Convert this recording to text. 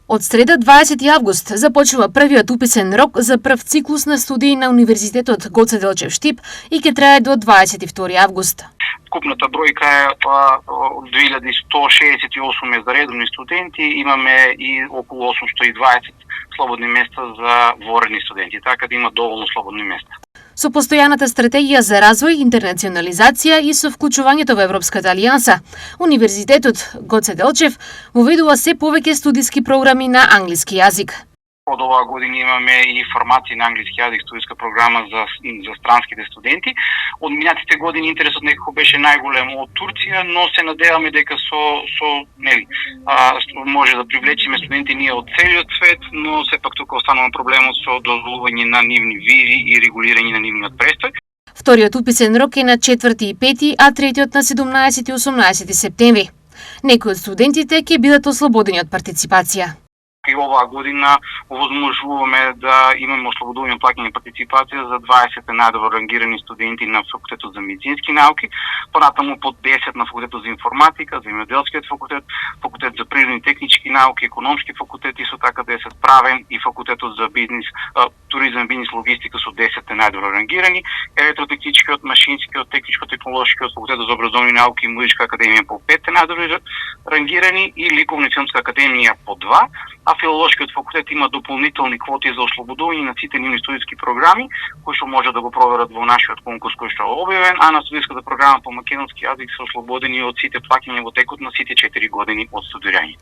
Од среда 20 август започнува првиот уписен рок за прв циклус на студии на Универзитетот Гоце Делчев Штип и ќе трае до 22 август. Вкупната бројка е 2168 за редовни студенти, имаме и околу 820 слободни места за воредни студенти, така да има доволно слободни места. Со постојаната стратегија за развој, интернационализација и со вклучувањето во Европската алијанса, Универзитетот Гоце Делчев воведува се повеќе студиски програми на англиски јазик. Од оваа година имаме и формација на англиски јазик, студиска програма за странските студенти. Од минатите години интересот некако беше најголем од Турција, но се надеваме дека може да привлечеме студенти ние од целиот свет, но сепак тука останува проблемот со дозволување на нивни визи и регулирање на нивниот престој. Вториот уписен рок е на 4 и 5, а третиот на 17 и 18 септември. Некои од студентите ќе бидат ослободени од партиципација. И оваа година овозможуваме да имаме ослободување од плаќање партиципација за 20 најдобро рангирани студенти на факултетот за медицински науки, понатаму под 10 на факултетот за информатика, земјоделскиот факултет, факултет за природни технички науки, економски факултет и со така 10 правен и факултетот за бизнис, туризам, бизнис, логистика со 10 најдобро рангирани, електротехничкиот, машинскиот, техничко-технолошкиот, факултетот за образовни науки и музичка академија по 5 најдобро рангирани и ликовна и филмска академија по 2, а филолошкиот факултет има дополнителни квоти за ослободување на сите нивни студиски програми, кои што може да го проверат во нашиот конкурс кој што е објавен, а на студиската програма по македонски јазик се ослободени од сите плаќања во текот на сите 4 години од студирање.